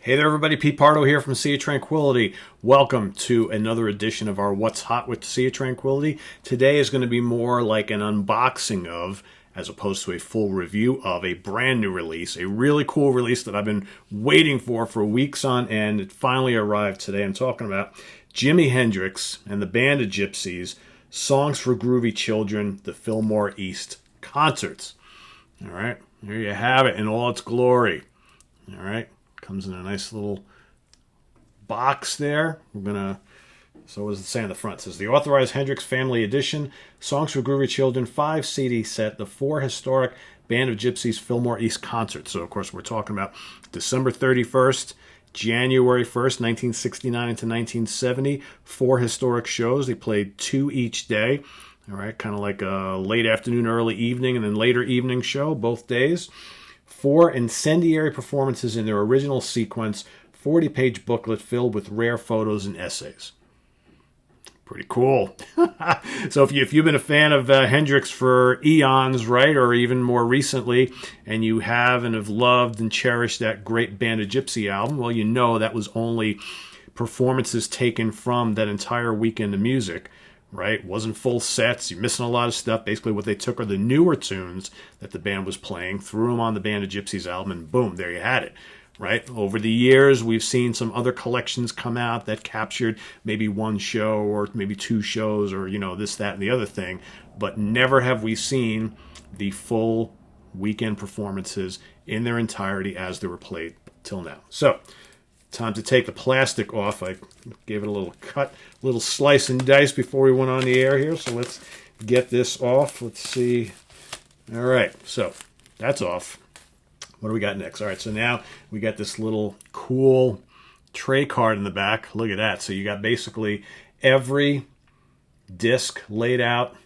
Hey there everybody, Pete Pardo here from Sea of Tranquility. Welcome to another edition of our What's Hot with Sea of Tranquility. Today is going to be more like an unboxing of, as opposed to a full review of, a brand new release. A really cool release that I've been waiting for weeks on end. It finally arrived today. I'm talking about Jimi Hendrix and the band of Gypsys, Songs for Groovy Children, the Fillmore East concerts. All right, there you have it in all its glory. All right. Comes in a nice little box there. So what does it say on the front? It says the authorized Hendrix Family Edition, Songs for Groovy Children, 5 CD set, the 4 historic Band of Gypsys Fillmore East concerts. So, of course, we're talking about December 31st, January 1st, 1969 into 1970, 4 historic shows. They played 2 each day. All right, kind of like a late afternoon, early evening, and then later evening show, both days. 4 incendiary performances in their original sequence, 40-page booklet filled with rare photos and essays. Pretty cool. So if you've been a fan of Hendrix for eons, right, or even more recently, and you have and have loved and cherished that great Band of Gypsy album, well, you know that was only performances taken from that entire weekend of music. Right? Wasn't full sets. You're missing a lot of stuff. Basically, what they took are the newer tunes that the band was playing, threw them on the Band of Gypsys album, and boom, there you had it. Right? Over the years, we've seen some other collections come out that captured maybe one show or maybe 2 shows or, this, that, and the other thing. But never have we seen the full weekend performances in their entirety as they were played till now. So, time to take the plastic off. I gave it a little cut, a little slice and dice before we went on the air here. So let's get this off. Let's see. All right, so that's off. What do we got next? All right, so now we got this little cool tray card in the back. Look at that. So you got basically every disc laid out,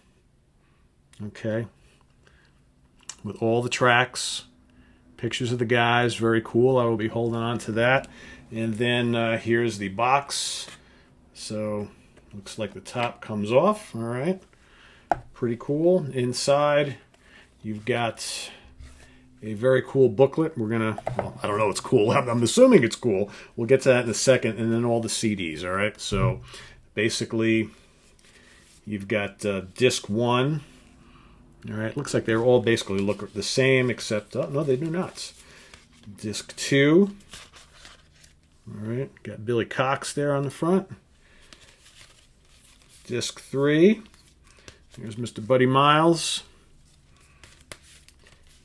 okay, with all the tracks, pictures of the guys. Very cool. I will be holding on to that. And then here's the box. So looks like the top comes off. All right. Pretty cool. Inside, you've got a very cool booklet. I don't know it's cool. I'm assuming it's cool. We'll get to that in a second. And then all the CDs. All right. So basically, you've got disc 1. All right. Looks like they all basically look the same, except, no, they do not. Disc 2. All right, got Billy Cox there on the front. Disc 3. Here's Mr. Buddy Miles.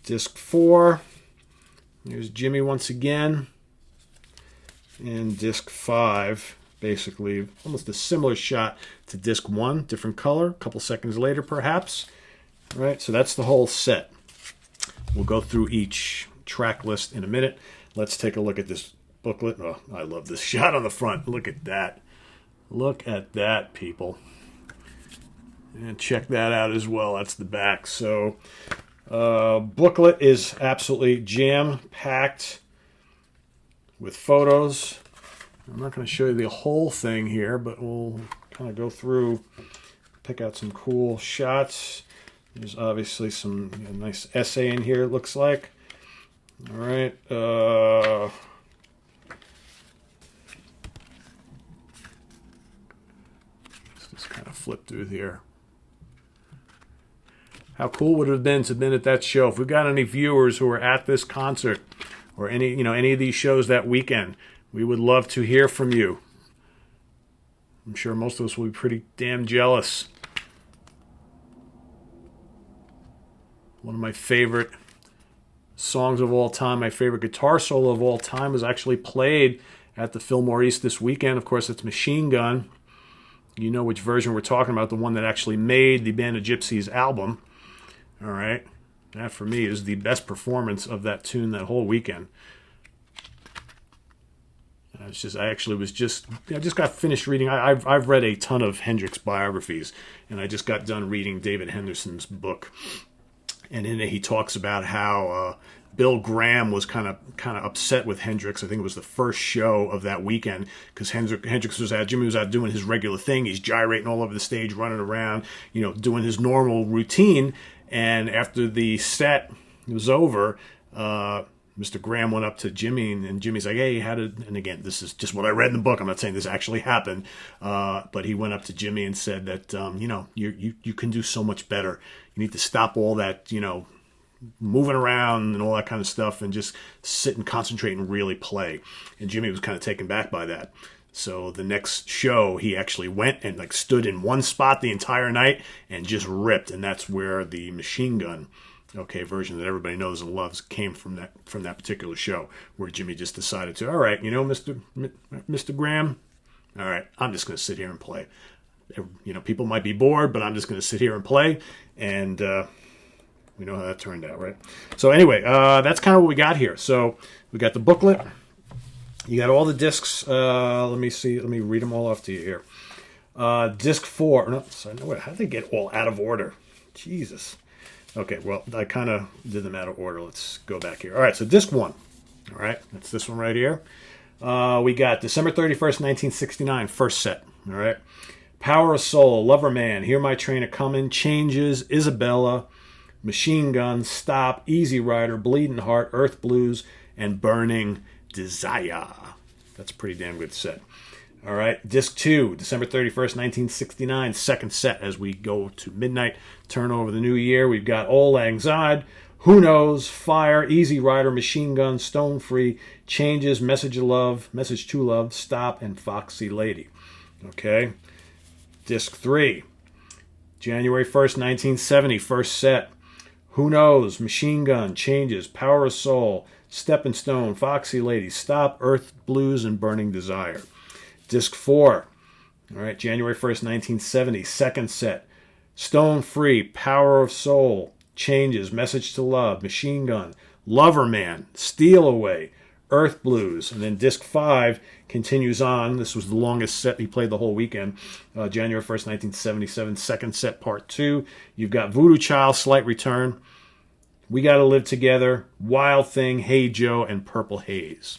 Disc 4. Here's Jimmy once again. And disc 5, basically almost a similar shot to disc 1, different color, a couple seconds later perhaps. All right, so that's the whole set. We'll go through each track list in a minute. Let's take a look at this booklet. Oh, I love this shot on the front. Look at that. Look at that, people. And check that out as well. That's the back. So, booklet is absolutely jam-packed with photos. I'm not going to show you the whole thing here, but we'll kind of go through, pick out some cool shots. There's obviously some nice essay in here, it looks like. All right. Kind of flip through here. How cool would it have been to have been at that show? If we've got any viewers who are at this concert or any of these shows that weekend, we would love to hear from you. I'm sure most of us will be pretty damn jealous. One of my favorite songs of all time, my favorite guitar solo of all time, was actually played at the Fillmore East this weekend. Of course, it's Machine Gun. You know which version we're talking about, the one that actually made the Band of Gypsys album. All right. That, for me, is the best performance of that tune that whole weekend. I just got finished reading. I've read a ton of Hendrix biographies, and I just got done reading David Henderson's book. And in it, he talks about how Bill Graham was kind of upset with Hendrix. I think it was the first show of that weekend because Hendrix was out. Jimmy was out doing his regular thing. He's gyrating all over the stage, running around, doing his normal routine. And after the set was over, Mr. Graham went up to Jimmy, and Jimmy's like, hey, how did, and again, this is just what I read in the book. I'm not saying this actually happened, but he went up to Jimmy and said that, you can do so much better. You need to stop all that, moving around and all that kind of stuff and just sit and concentrate and really play. And Jimmy was kind of taken back by that. So the next show, he actually went and like stood in one spot the entire night and just ripped. And that's where the machine gun, version that everybody knows and loves came from that particular show, where Jimmy just decided to, all right, Mr. Graham, all right, I'm just going to sit here and play. People might be bored, but I'm just going to sit here and play. And we know how that turned out, right? So anyway, that's kind of what we got here. So we got the booklet. You got all the discs. Let me see. Let me read them all off to you here. Disc 4. No, sorry, no, wait, how did they get all out of order? Jesus. Okay, well, I kind of did them out of order. Let's go back here. All right, so disc 1. All right, that's this one right here. We got December 31st, 1969, first set. All right. Power of Soul, Lover Man, Hear My Train A-Comin', Changes, Isabella, Machine Gun, Stop, Easy Rider, Bleeding Heart, Earth Blues, and Burning Desire. That's a pretty damn good set. All right, disc 2, December 31st, 1969, second set as we go to midnight, turn over the new year. We've got Auld Lang Syne, Who Knows, Fire, Easy Rider, Machine Gun, Stone Free, Changes, Message to Love, Stop, and Foxy Lady. Okay, disc 3, January 1st, 1970, first set. Who Knows, Machine Gun, Changes, Power of Soul, Stepping Stone, Foxy Lady, Stop, Earth Blues, and Burning Desire. Disc 4, all right, January 1st, 1970, second set. Stone Free, Power of Soul, Changes, Message to Love, Machine Gun, Lover Man, Steal Away, Earth Blues. And then disc 5 continues on. This was the longest set he played the whole weekend. January 1st, 1977, second set, part 2. You've got Voodoo Child, Slight Return, We Gotta Live Together, Wild Thing, Hey Joe, and Purple Haze.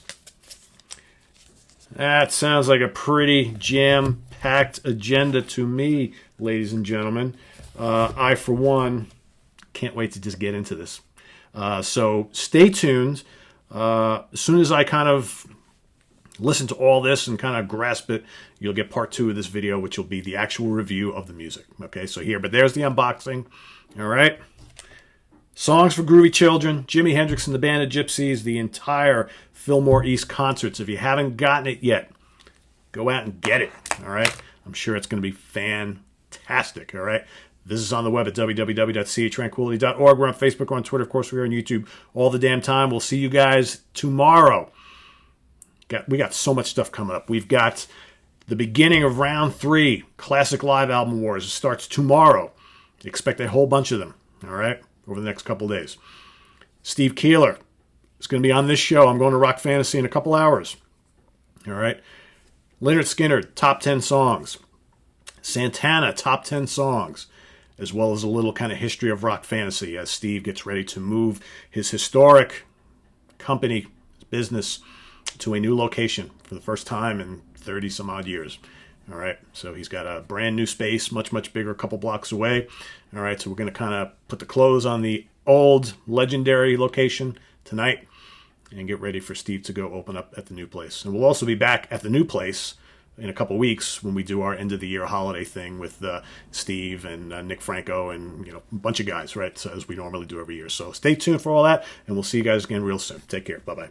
That sounds like a pretty jam-packed agenda to me, ladies and gentlemen. I, for one, can't wait to just get into this. So stay tuned. As soon as I kind of listen to all this and kind of grasp it, you'll get part 2 of this video, which will be the actual review of the music. Okay, so but there's the unboxing. All right. Songs for Groovy Children, Jimi Hendrix and the Band of Gypsys, the entire Fillmore East concerts. If you haven't gotten it yet, go out and get it, all right? I'm sure it's going to be fantastic, all right? This is on the web at www.seatranquility.org. We're on Facebook, we're on Twitter, of course, we're on YouTube all the damn time. We'll see you guys tomorrow. We got so much stuff coming up. We've got the beginning of round 3, Classic Live Album Wars. It starts tomorrow. Expect a whole bunch of them, all right? Over the next couple of days. Steve Keeler is going to be on this show. I'm going to Rock Fantasy in a couple hours. All right. Lynyrd Skynyrd, top 10 songs. Santana, top 10 songs. As well as a little kind of history of Rock Fantasy as Steve gets ready to move his historic company, business, to a new location for the first time in 30 some odd years. All right, so he's got a brand new space, much, much bigger, a couple blocks away. All right, so we're going to kind of put the close on the old legendary location tonight and get ready for Steve to go open up at the new place. And we'll also be back at the new place in a couple weeks when we do our end of the year holiday thing with Steve and Nick Franco and a bunch of guys, right? So as we normally do every year. So stay tuned for all that, and we'll see you guys again real soon. Take care. Bye-bye.